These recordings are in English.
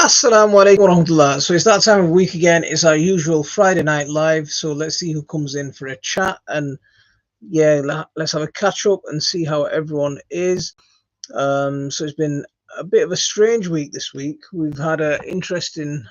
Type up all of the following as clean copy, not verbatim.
Assalamu alaikum warahmatullah. So it's that time of week again. It's our usual Friday night live. So let's see who comes in for a chat, and yeah, let's have a catch up and see how everyone is. So it's been a bit of a strange week this week. We've had an interesting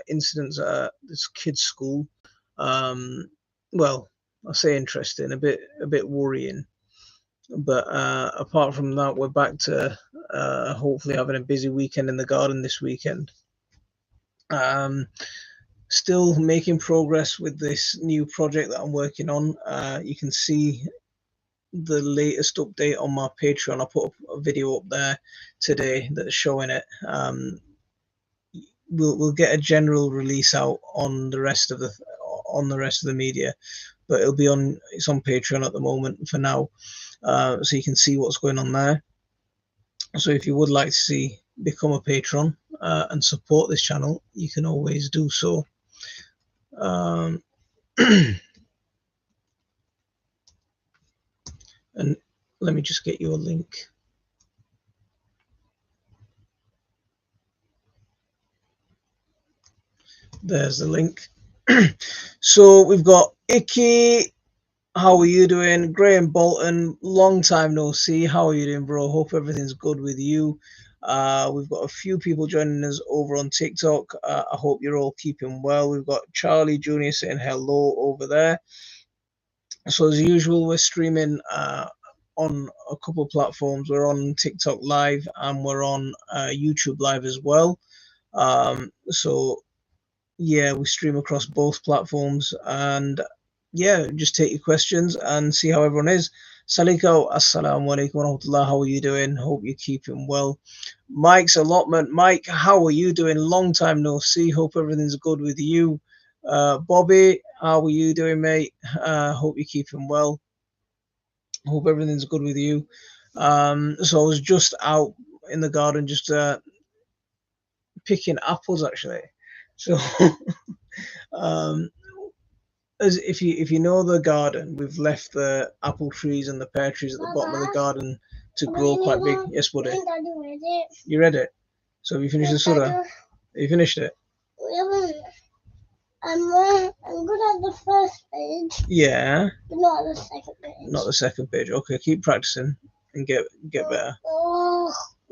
incidents at this kid's school. Well, I say interesting, a bit worrying. But apart from that, we're back to hopefully having a busy weekend in the garden this weekend. Still making progress with this new project that I'm working on. You can see the latest update on my Patreon. I put up a video up there today that's showing it. We'll get a general release out on the rest of the media, but it's on Patreon at the moment for now, so you can see what's going on there. So if you would like to become a patron and support this channel, you can always do so. And let me just get you a link. There's the link. So we've got Icky. How are you doing? Graham Bolton, long time no see. How are you doing, bro? Hope everything's good with you. We've got a few people joining us over on TikTok. I hope you're all keeping well. We've got Charlie Jr. saying hello over there. So as usual, we're streaming on a couple of platforms. We're on TikTok Live and we're on YouTube Live as well. So yeah, we stream across both platforms, and yeah, just take your questions and see how everyone is. Saliko, assalamu alaikum warahmatullah. How are you doing? Hope you're keeping well. Mike's allotment. Mike, how are you doing? Long time no see. Hope everything's good with you. Bobby, how are you doing, mate? Hope you're keeping well. Hope everything's good with you. So I was just out in the garden, just picking apples, actually. So, as if you know the garden, we've left the apple trees and the pear trees at the bottom of the garden to grow quite big. Yes, buddy. You read it? So have you finished the surah? Have you finished it? I'm good at the first page. Yeah. But not the second page. Not the second page. Okay, keep practicing and get better.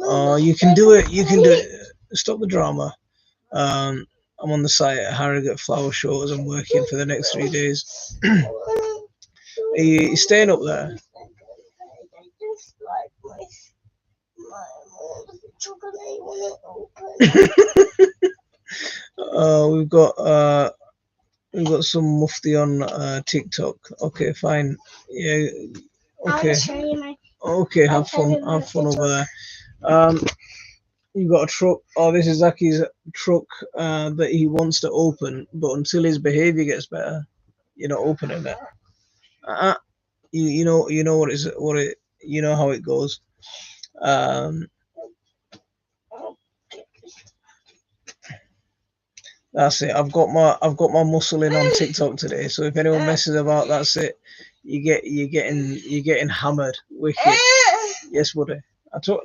Oh, you can do it. You can do it. Stop the drama. I'm on the site at Harrogate Flower Show as I'm working for the next 3 days. Are you staying up there? We've got some mufti on TikTok. Okay, fine. Yeah. Okay. Okay, have fun over there. You got a truck. Oh, this is Zaki's truck that he wants to open, but until his behavior gets better, you're not opening it. You know you know how it goes. That's it. I've got my muscle in on TikTok today. So if anyone messes about, that's it. You're getting hammered. Wicked. Yes, buddy. I told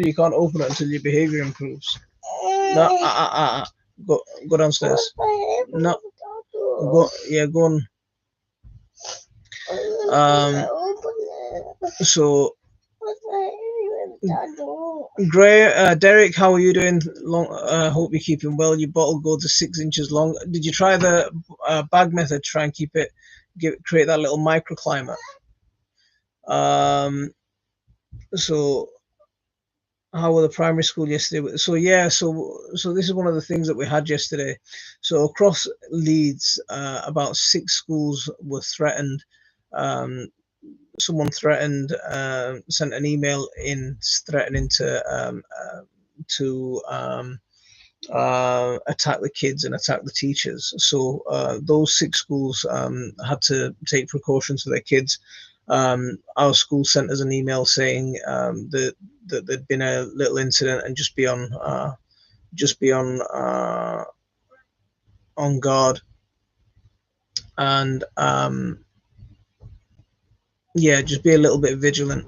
you can't open it until your behavior improves. No, go downstairs. No, go on. So, Derek, how are you doing? Hope you're keeping well. Your bottle goes to 6 inches long. Did you try the bag method? Try and create that little microclimate. So, how were the primary school yesterday? So yeah, so this is one of the things that we had yesterday. So across Leeds, about 6 schools were threatened. Someone threatened, sent an email in threatening to attack the kids and attack the teachers. So those 6 schools had to take precautions for their kids. Our school sent us an email saying that there'd been a little incident and just be on guard, and yeah, just be a little bit vigilant.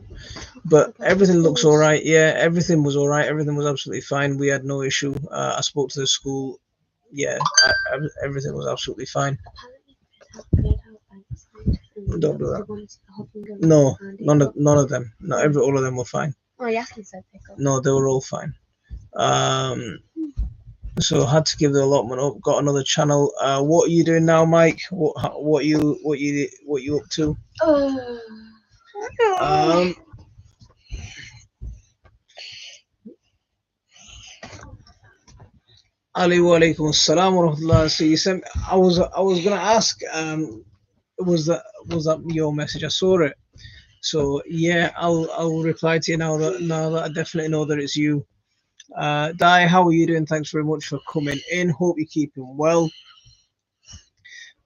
But everything looks all right. Yeah, everything was all right. Everything was absolutely fine. We had no issue. I spoke to the school. Yeah, everything was absolutely fine. Don't do that. No, none of them. Not all of them were fine. Oh, yeah, he said pick up. No, they were all fine. So had to give the allotment up. Got another channel. What are you doing now, Mike? What you up to? Ali wa alaikum assalam wa rahmatullah. So you sent. I was gonna ask. Was that your message? I saw it. So yeah, I'll reply to you now that I definitely know that it's you. Di, how are you doing? Thanks very much for coming in. Hope you're keeping well.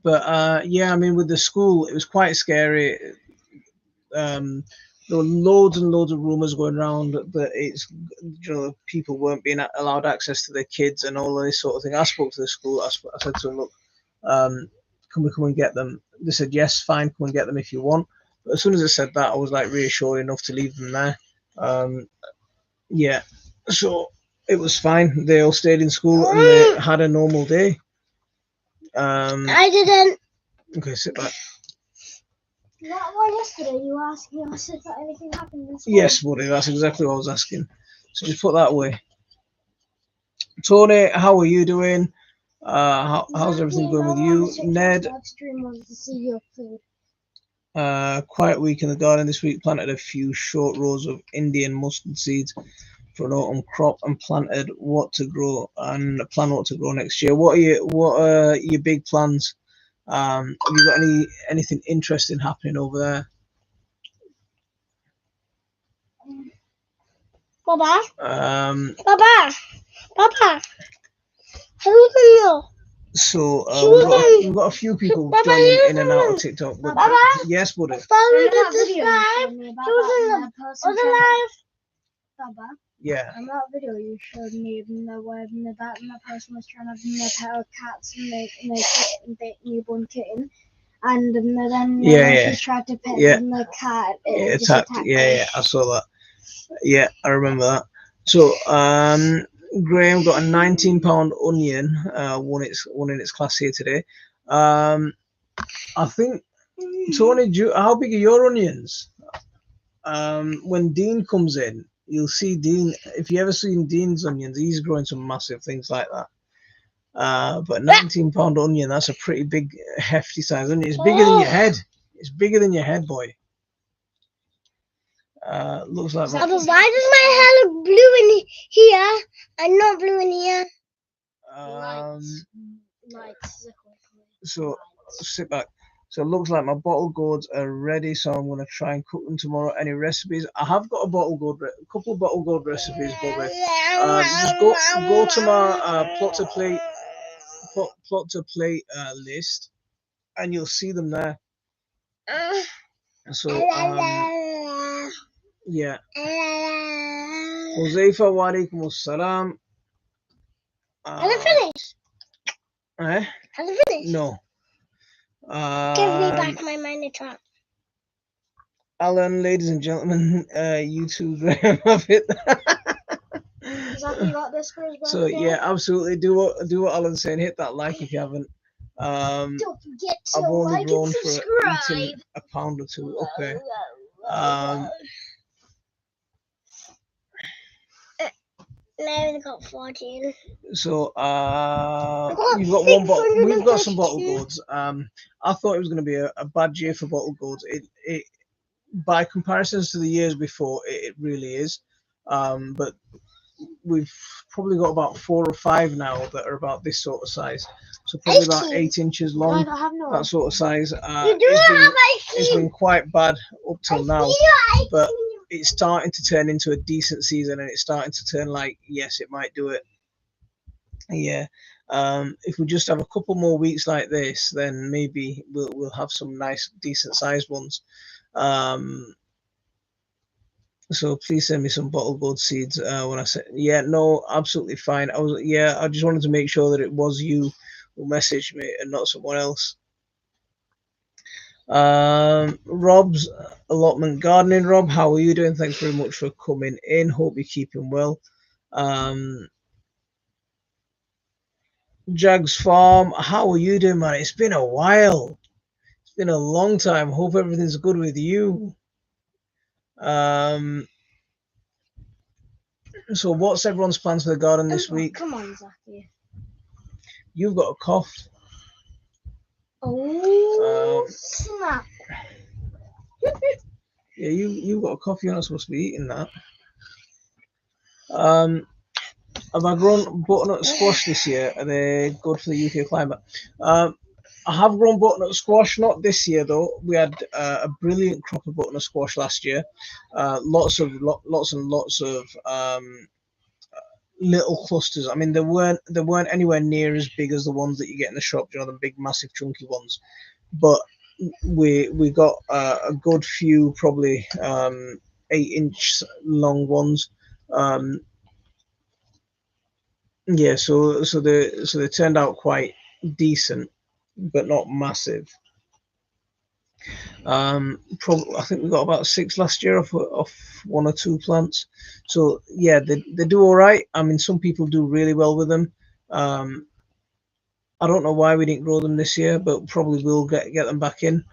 But yeah, I mean, with the school, it was quite scary. There were loads and loads of rumors going around that people weren't being allowed access to their kids and all of this sort of thing. I spoke to the school. I said to them, look, can we come and get them? They said, yes, fine, come and get them if you want. But as soon as I said that, I was like reassured enough to leave them there. Yeah, so it was fine. They all stayed in school and they had a normal day. I didn't. Okay, sit back. What yesterday you asked me if anything happened in school? Yes, buddy, that's exactly what I was asking. So just put that away. Tony, how are you doing? How's everything going with you? Ned? Quiet week in the garden this week. Planted a few short rows of Indian mustard seeds for an autumn crop and plan what to grow next year. What are your big plans? Have you got anything interesting happening over there? Papa. Papa. So we've got a few people joining in and out of TikTok. But yes, buddy. Yeah. In that video you showed me where the person was trying to pet cats and they newborn kitten, and then she tried to pet the cat. It attacked. Yeah, I saw that. Yeah, I remember that. So Graham got a £19 onion. Won in its class here today. I think Tony, how big are your onions? When Dean comes in, you'll see Dean. If you ever seen Dean's onions, he's growing some massive things like that. But £19 onion, that's a pretty big, hefty size onion. It's bigger than your head. It's bigger than your head, boy. Looks like. Why does my hair look blue in here and not blue in here? So sit back. So it looks like my bottle gourds are ready, so I'm going to try and cook them tomorrow. Any recipes? I have got a couple of bottle gourd recipes, Bobby. Just go to my plot to plate list, and you'll see them there. So yeah. Huzaifa wa alaikum assalam. Has it finished? Has it finished? No. Give me back my money trap. Alan, ladies and gentlemen, you too, Graham, have it. Exactly got this for his birthday. So yeah, absolutely do what Alan's saying. Hit that like if you haven't. Don't forget to I've only like grown and for subscribe. eating a pound or two. Okay. Now we've got 14. So you've got one bottle. We've got some bottle gourds. I thought it was going to be a bad year for bottle gourds. It by comparisons to the years before, it really is. But we've probably got about 4 or 5 now that are about this sort of size. So probably about 8 inches long. That sort of size. It's been quite bad up till now, but it's starting to turn into a decent season, and it's starting to turn like, yes, it might do it. Yeah. If we just have a couple more weeks like this, then maybe we'll have some nice, decent sized ones. So please send me some bottle gourd seeds. When I said, yeah, no, absolutely fine. I just wanted to make sure that it was you who messaged me and not someone else. Rob's allotment gardening. Rob, how are you doing? Thanks very much for coming in. Hope you're keeping well. Jags Farm, how are you doing, man? It's been a while. It's been a long time. Hope everything's good with you. So what's everyone's plans for the garden this week? Come on, Zachy. You've got a cough. Oh, snap. Yeah, you've got a cough. You're not supposed to be eating that. Have I grown butternut squash this year? Are they good for the UK climate? I have grown butternut squash, not this year though. We had a brilliant crop of butternut squash last year. Lots and lots of little clusters. I mean, they weren't anywhere near as big as the ones that you get in the shop. You know, the big, massive, chunky ones. But we got a good few, probably 8-inch long ones. Yeah, so they turned out quite decent, but not massive. Probably I think we got about 6 last year off 1 or 2 plants. So yeah, they do all right. I mean, some people do really well with them. I don't know why we didn't grow them this year, but probably we'll get them back in.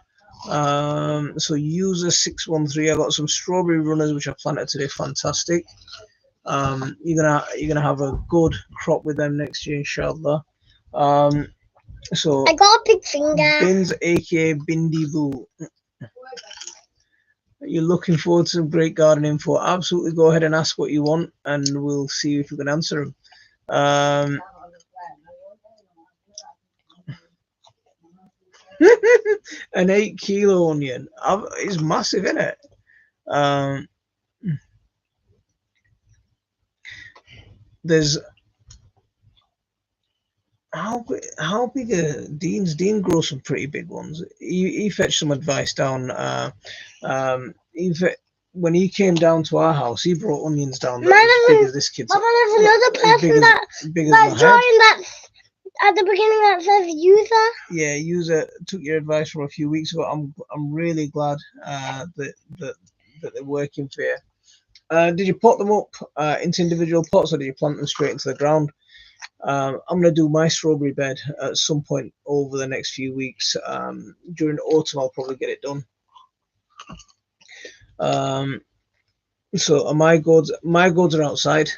So user 613, I got some strawberry runners which I planted today. Fantastic. You're gonna have a good crop with them next year, inshallah. So I got a big finger. Bins, aka Bindi Boo. You're looking forward to some great garden info. Absolutely, go ahead and ask what you want, and we'll see if we can answer them. An 8-kilo onion. It's massive, isn't it? There's how big are Dean's? Dean grows some pretty big ones. He fetched some advice down. When he came down to our house, he brought onions down that as big as this kid's. Mama, there's another person that joined that at the beginning that says user. Yeah, user took your advice from a few weeks ago. I'm really glad that they're working for you. Did you pot them up into individual pots, or did you plant them straight into the ground? I'm going to do my strawberry bed at some point over the next few weeks. During autumn, I'll probably get it done. So my gourds are outside.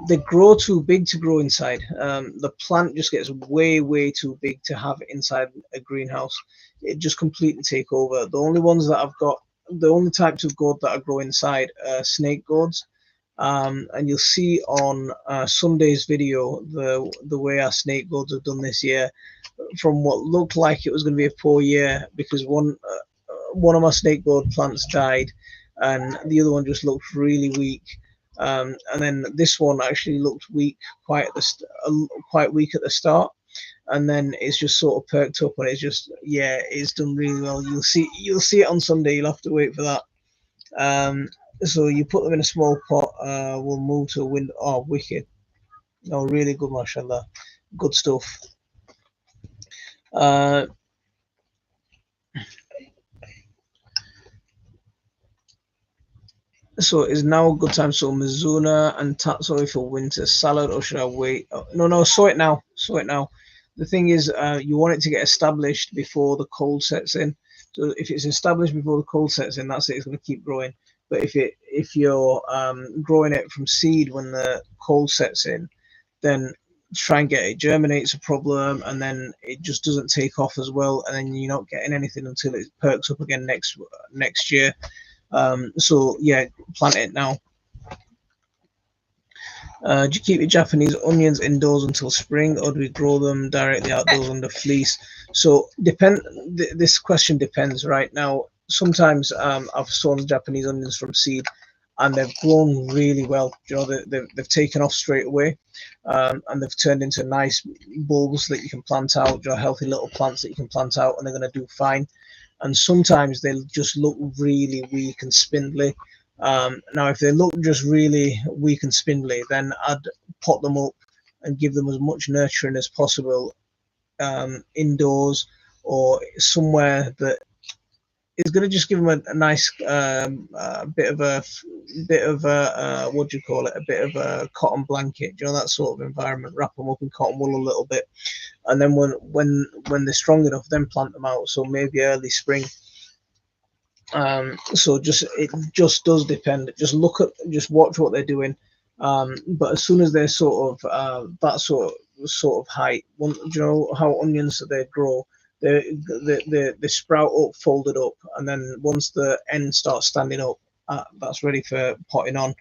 They grow too big to grow inside. The plant just gets way too big to have inside a greenhouse. It just completely take over. The only ones that I've got, the only types of gourd that I grow inside are snake gourds. And you'll see on Sunday's video the way our snake gourds have done this year. From what looked like it was going to be a poor year, because one of my snake gourd plants died, and the other one just looked really weak. And then this one actually looked weak, quite weak at the start, and then it's just sort of perked up, and it's done really well. You'll see it on Sunday. You'll have to wait for that. So you put them in a small pot. We'll move to a window. Oh, wicked! No, really good, mashallah. Good stuff. So is now a good time to sow mizuna and tatsoi for winter salad, or should I wait? Oh, no, sow it now. The thing is, you want it to get established before the cold sets in. So if it's established before the cold sets in, that's it. It's going to keep growing. But if you're growing it from seed when the cold sets in, then try and get it germinate's a problem, and then it just doesn't take off as well, and then you're not getting anything until it perks up again next year. So yeah, plant it now. Do you keep your Japanese onions indoors until spring, or do we grow them directly outdoors under fleece? So this question depends. Right now, sometimes I've sown Japanese onions from seed, and they've grown really well. You know, they've taken off straight away, and they've turned into nice bulbs that you can plant out. You know, healthy little plants that you can plant out, and they're going to do fine. And sometimes they just look really weak and spindly. Now, if they look just really weak and spindly, then I'd pot them up and give them as much nurturing as possible indoors, or somewhere that is going to just give them a nice bit of a what do you call it? A bit of a cotton blanket, you know, that sort of environment. Wrap them up in cotton wool a little bit, and then when they're strong enough, then plant them out. So maybe early spring. So it just does depend. Just watch what they're doing. But as soon as they're sort of that sort of height, do you know how onions they grow? They sprout up, folded up, and then once the end starts standing up, that's ready for potting on.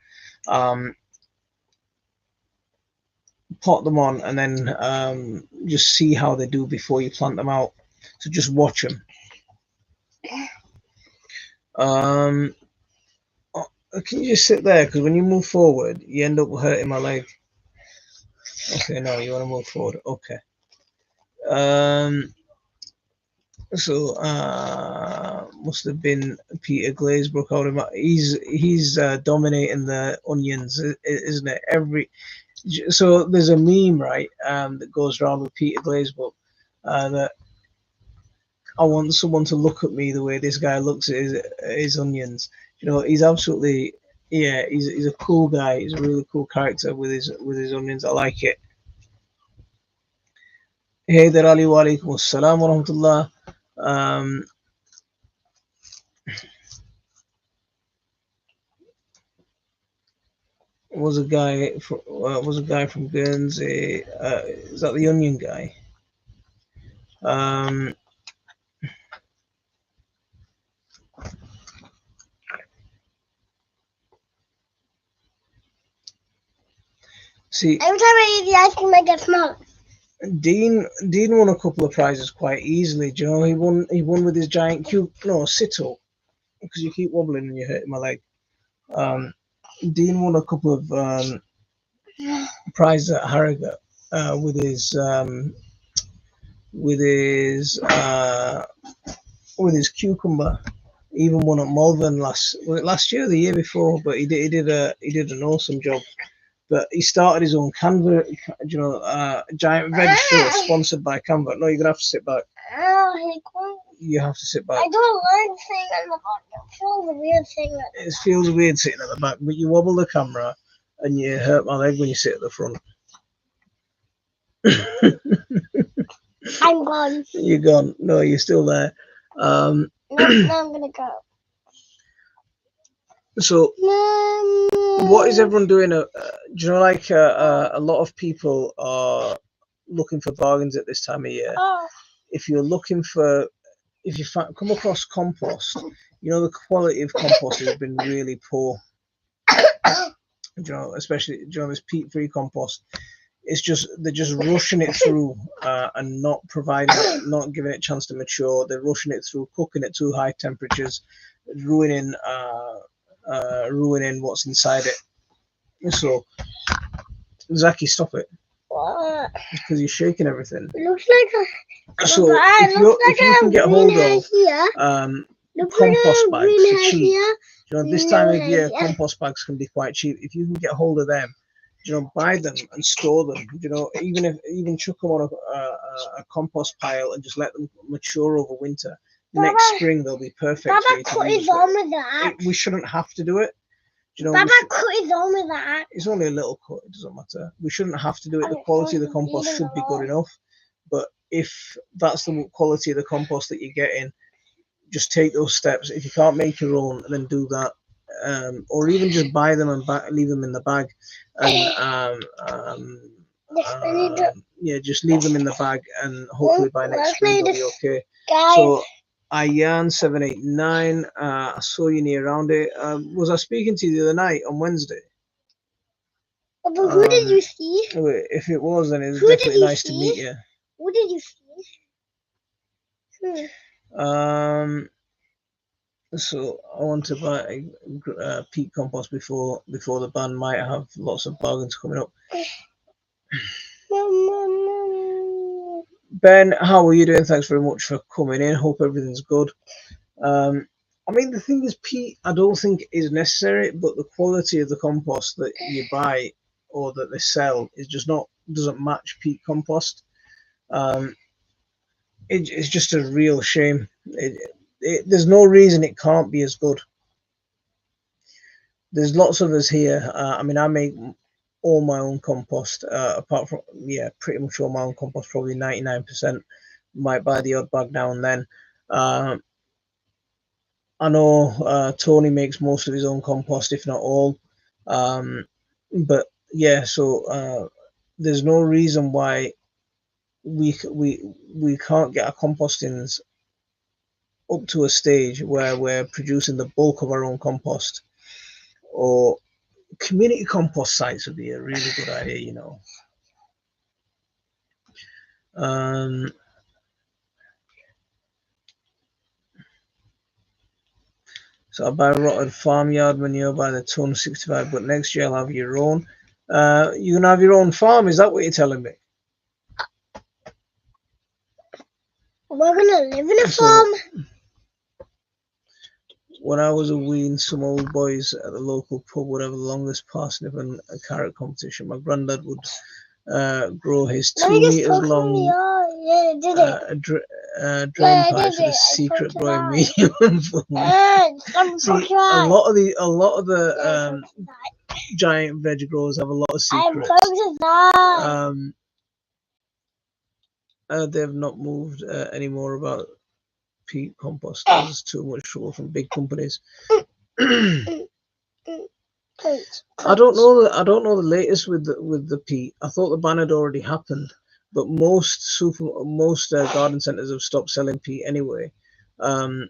Pot them on, and then just see how they do before you plant them out. So just watch them. Can you just sit there? Because when you move forward, you end up hurting my leg. Okay, no, you want to move forward. Okay. So must have been Peter Glazebrook out of he's dominating the onions, isn't it? So there's a meme, right, that goes around with Peter Glazebrook, that I want someone to look at me the way this guy looks at his onions. You know, he's absolutely, yeah, he's a cool guy. He's a really cool character with his onions. I like it. Hey there, Ali, wa alaikum assalam wa rahmatullah. Was a guy from Guernsey. Is that the onion guy? See, every time I eat the ice cream, I get smaller. Dean won a couple of prizes quite easily. Do you know he won with his giant cube? No, sit up, because you keep wobbling and you're hurting my leg. Dean won a couple of prizes at Harrogate with his cucumber. He even won at Malvern last year, or the year before. But he did an awesome job. But he started his own Canva, you know, giant veg show sponsored by Canva. No, you're gonna have to sit back. You have to sit back. I don't like sitting at the back. It feels weird sitting at the back. It feels weird sitting at the back, but you wobble the camera and you hurt my leg when you sit at the front. I'm gone. You're gone. No, you're still there. No, I'm gonna go. So, what is everyone doing? Do you know, like a lot of people are looking for bargains at this time of year. If you're looking for, if you come across compost, you know, the quality of compost has been really poor. You know, especially, you know, this peat-free compost. They're just rushing it through and not giving it a chance to mature. They're rushing it through, cooking at too high temperatures, ruining what's inside it. So, Zaki, stop it. What? Because you're shaking everything. It looks like so if you can get hold of compost bags for cheap, you know, this time of year compost bags can be quite cheap. If you can get hold of them, you know, buy them and store them. You know, even chuck them on a compost pile and just let them mature over winter. Next spring they'll be perfect. Baba cut his arm with that. We shouldn't have to do it. You know, Baba cut his arm with that. It's only a little cut. It doesn't matter. We shouldn't have to do it. The quality of the compost should be good enough. But if that's the quality of the compost that you're getting, just take those steps. If you can't make your own, then do that. Or even just buy them and leave them in the bag. And yeah, just leave them in the bag, and hopefully by next spring they'll be okay. So, Ayan789, I saw you near around it. Was I speaking to you the other night on Wednesday? But who did you see? If it was, then it was definitely nice to meet you. Who did you see? So I want to buy peat compost before the ban. Might have lots of bargains coming up. Ben, how are you doing? Thanks very much for coming in. Hope everything's good. I mean, the thing is, peat, I don't think is necessary, but the quality of the compost that you buy or that they sell is just doesn't match peat compost. it's just a real shame. There's no reason it can't be as good. There's lots of us here. I mean, I make all my own compost, apart from, pretty much all my own compost, probably 99%. Might buy the odd bag now and then. I know Tony makes most of his own compost, if not all. But yeah, so there's no reason why we can't get our compostings up to a stage where we're producing the bulk of our own compost, or community compost sites would be a really good idea, you know. So I buy rotted farmyard manure by the ton, 65, but next year I'll have your own. You can have your own farm, is that what you're telling me? We're gonna live in a farm. When I was a wee, some old boys at the local pub would have the longest parsnip and a carrot competition. My granddad would grow his 2 meters long drain pipes with a secret growing medium for me. See, a lot of the giant veg growers have a lot of secrets. They've not moved anymore about peat compost. There's too much trouble from big companies. I don't know the latest with the peat. I thought the ban had already happened, but most garden centres have stopped selling peat anyway. I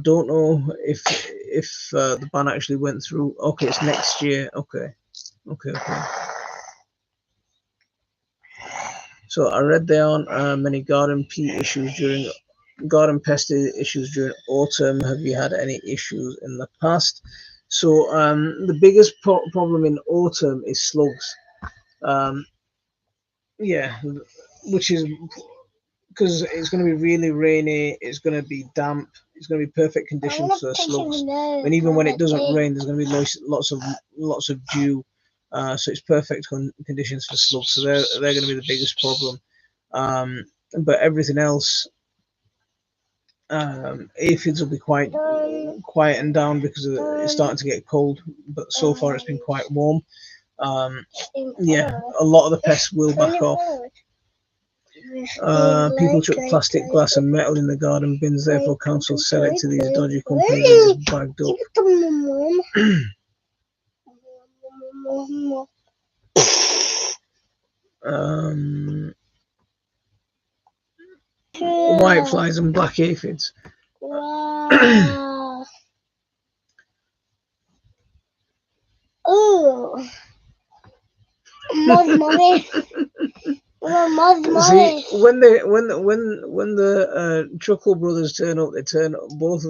don't know if the ban actually went through. Okay, it's next year. Okay. So I read there aren't many garden pest issues during autumn. Have you had any issues in the past? So the biggest problem in autumn is slugs. Which is because it's going to be really rainy. It's going to be damp. It's going to be perfect conditions for slugs. And even when it doesn't rain, there's going to be lots of dew. So it's perfect conditions for slugs. So they're going to be the biggest problem. But everything else, aphids will be quite quiet and down because it's starting to get cold. But so far it's been quite warm. A lot of the pests will back off. People chuck plastic, glass and metal in the garden bins, therefore council sell it to these dodgy companies and it's bagged up. White flies and black aphids. Oh, mommy. See, when the Chuckle brothers turn up, they turn up both